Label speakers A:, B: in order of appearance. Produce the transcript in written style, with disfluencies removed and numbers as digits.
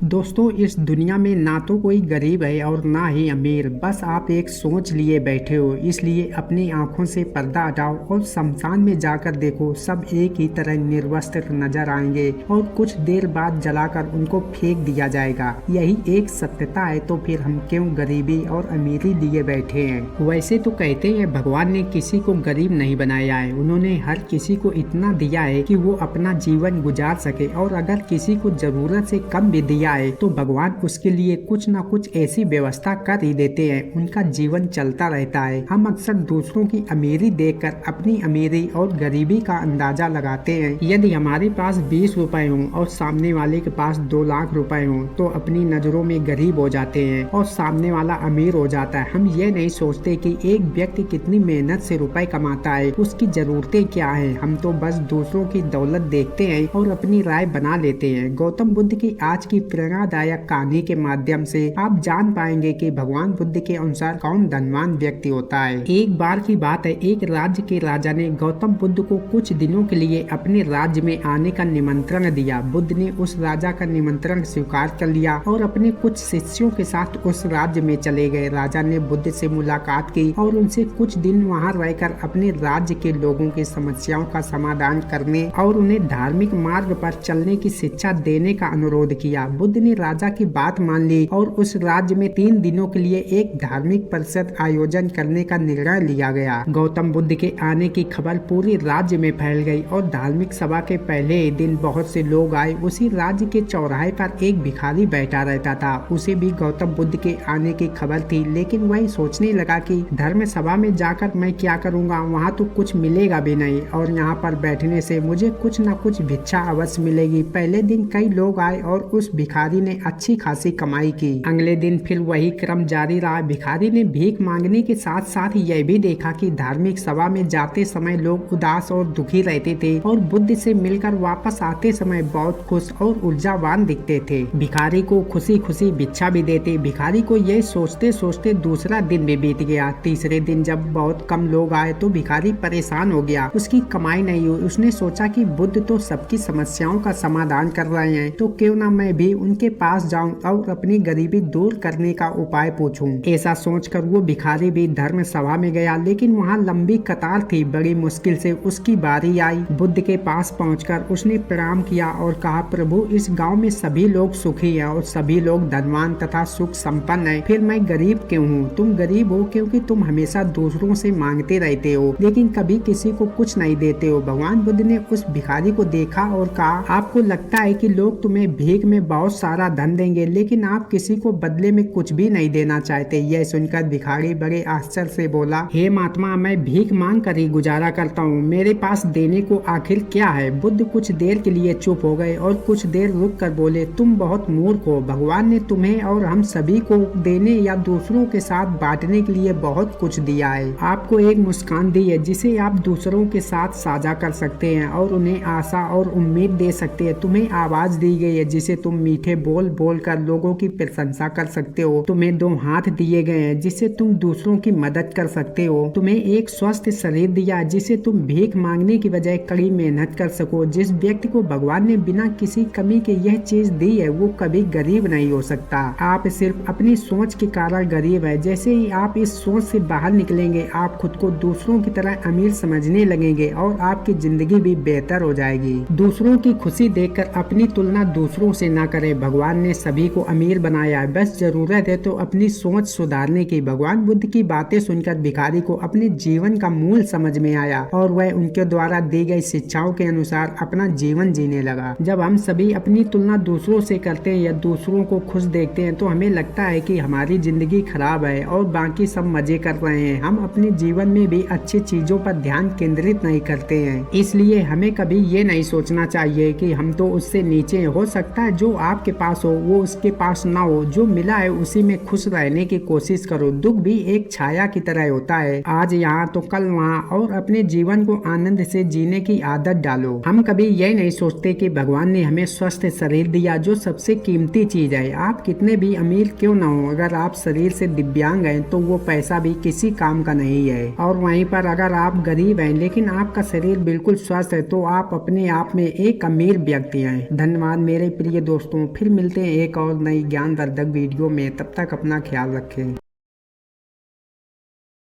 A: दोस्तों, इस दुनिया में ना तो कोई गरीब है और ना ही अमीर। बस आप एक सोच लिए बैठे हो। इसलिए अपनी आंखों से पर्दा हटाओ और शमशान में जाकर देखो। सब एक ही तरह निर्वस्त्र नजर आएंगे और कुछ देर बाद जलाकर उनको फेंक दिया जाएगा। यही एक सत्यता है। तो फिर हम क्यों गरीबी और अमीरी लिए बैठे हैं? वैसे तो कहते हैं भगवान ने किसी को गरीब नहीं बनाया है। उन्होंने हर किसी को इतना दिया है कि वो अपना जीवन गुजार सके, और अगर किसी को जरूरत से कम भी दिया है तो भगवान उसके लिए कुछ न कुछ ऐसी व्यवस्था कर ही देते हैं। उनका जीवन चलता रहता है। हम अक्सर दूसरों की अमीरी देखकर अपनी अमीरी और गरीबी का अंदाजा लगाते हैं। यदि हमारे पास 20 रुपए हों और सामने वाले के पास 2 लाख रुपए हों तो अपनी नजरों में गरीब हो जाते हैं और सामने वाला अमीर हो जाता है। हम ये नहीं सोचते कि एक व्यक्ति कितनी मेहनत से रुपए कमाता है, उसकी जरूरतें क्या है। हम तो बस दूसरों की दौलत देखते हैं और अपनी राय बना लेते हैं। गौतम बुद्ध की आज की प्रेरणादायक कहानी के माध्यम से आप जान पाएंगे कि भगवान बुद्ध के अनुसार कौन धनवान व्यक्ति होता है। एक बार की बात है, एक राज्य के राजा ने गौतम बुद्ध को कुछ दिनों के लिए अपने राज्य में आने का निमंत्रण दिया। बुद्ध ने उस राजा का निमंत्रण स्वीकार कर लिया और अपने कुछ शिष्यों के साथ उस राज्य में चले गए। राजा ने बुद्ध से मुलाकात की और उनसे कुछ दिन वहां रहकर अपने राज्य के लोगों की समस्याओं का समाधान करने और उन्हें धार्मिक मार्ग पर चलने की शिक्षा देने का अनुरोध किया। बुद्ध ने राजा की बात मान ली और उस राज्य में 3 दिनों के लिए एक धार्मिक परिषद आयोजन करने का निर्णय लिया गया। गौतम बुद्ध के आने की खबर पूरे राज्य में फैल गई और धार्मिक सभा के पहले ही दिन बहुत से लोग आए। उसी राज्य के चौराहे पर एक भिखारी बैठा रहता था। उसे भी गौतम बुद्ध के आने की खबर थी, लेकिन वही सोचने लगा कि धर्म सभा में जाकर मैं क्या करूँगा, वहाँ तो कुछ मिलेगा भी नहीं और यहाँ पर बैठने से मुझे कुछ न कुछ भिक्षा अवश्य मिलेगी। पहले दिन कई लोग आए और उस भिखारी ने अच्छी खासी कमाई की। अगले दिन फिर वही क्रम जारी रहा। भिखारी ने भीख मांगने के साथ साथ यह भी देखा कि धार्मिक सभा में जाते समय लोग उदास और दुखी रहते थे और बुद्ध से मिलकर वापस आते समय बहुत खुश और ऊर्जावान दिखते थे। भिखारी को खुशी खुशी भिक्षा भी देते। भिखारी को यह सोचते सोचते दूसरा दिन भी बीत गया। तीसरे दिन जब बहुत कम लोग आए तो भिखारी परेशान हो गया। उसकी कमाई नहीं हुई। उसने सोचा कि बुद्ध तो सबकी समस्याओं का समाधान कर रहे हैं, तो क्यों ना मैं भी उनके पास जाऊं और अपनी गरीबी दूर करने का उपाय पूछूं। ऐसा सोचकर वो भिखारी भी धर्म सभा में गया, लेकिन वहाँ लंबी कतार थी। बड़ी मुश्किल से उसकी बारी आई। बुद्ध के पास पहुंचकर उसने प्रणाम किया और कहा, प्रभु, इस गांव में सभी लोग सुखी हैं और सभी लोग धनवान तथा सुख संपन्न हैं, फिर मैं गरीब क्यों हूँ? तुम गरीब हो क्योंकि तुम हमेशा दूसरों से मांगते रहते हो, लेकिन कभी किसी को कुछ नहीं देते हो। भगवान बुद्ध ने उस भिखारी को देखा और कहा, आपको लगता है कि लोग तुम्हें भीख में बहुत सारा धन देंगे, लेकिन आप किसी को बदले में कुछ भी नहीं देना चाहते। यह सुनकर भिखारी बड़े आश्चर्य से बोला, हे महात्मा, मैं भीख मांग कर ही गुजारा करता हूँ। मेरे पास देने को आखिर क्या है? बुद्ध कुछ देर के लिए चुप हो गए और कुछ देर रुक कर बोले, तुम बहुत मूर्ख हो। भगवान ने तुम्हें और हम सभी को देने या दूसरों के साथ बांटने के लिए बहुत कुछ दिया है। आपको एक मुस्कान दी है जिसे आप दूसरों के साथ साझा कर सकते हैं और उन्हें आशा और उम्मीद दे सकते हैं। तुम्हें आवाज दी गई है जिसे तुम मीठे बोल बोल कर लोगों की प्रशंसा कर सकते हो। तुम्हें 2 हाथ दिए गए हैं जिससे तुम दूसरों की मदद कर सकते हो। तुम्हें एक स्वस्थ शरीर दिया है जिसे तुम भीख मांगने की बजाय कड़ी मेहनत कर सको। जिस व्यक्ति को भगवान ने बिना किसी कमी के यह चीज दी है वो कभी गरीब नहीं हो सकता। आप सिर्फ अपनी सोच के कारण गरीब है। जैसे ही आप इस सोच से बाहर निकलेंगे, आप खुद को दूसरों की तरह अमीर समझने लगेंगे और आपकी जिंदगी भी बेहतर हो जाएगी। दूसरों की खुशी देखकर अपनी तुलना दूसरों से ना करें। भगवान ने सभी को अमीर बनाया है, बस जरूरत है तो अपनी सोच सुधारने की। भगवान बुद्ध की बातें सुनकर भिखारी को अपने जीवन का मूल समझ में आया और वह उनके द्वारा दी गई शिक्षाओं के अनुसार अपना जीवन जीने लगा। जब हम सभी अपनी तुलना दूसरों से करते हैं या दूसरों को खुश देखते हैं तो हमें लगता है कि हमारी जिंदगी खराब है और बाकी सब मजे कर रहे हैं। हम अपने जीवन में भी अच्छी चीजों पर ध्यान केंद्रित नहीं करते हैं। इसलिए हमें कभी ये नहीं सोचना चाहिए कि हम तो उससे नीचे। हो सकता है जो आपके पास हो वो उसके पास ना हो। जो मिला है उसी में खुश रहने की कोशिश करो। दुख भी एक छाया की तरह होता है, आज यहाँ तो कल वहाँ, और अपने जीवन को आनंद से जीने की आदत डालो। हम कभी यह नहीं सोचते कि भगवान ने हमें स्वस्थ शरीर दिया जो सबसे कीमती चीज है। आप कितने भी अमीर क्यों ना हो, अगर आप शरीर से दिव्यांग हैं तो वो पैसा भी किसी काम का नहीं है। और वहीं पर अगर आप गरीब हैं लेकिन आपका शरीर बिल्कुल स्वस्थ है तो आप अपने आप में एक अमीर व्यक्ति हैं। धन्यवाद मेरे प्रिय दोस्तों। फिर मिलते हैं एक और नई ज्ञानवर्धक वीडियो में, तब तक अपना ख्याल रखें।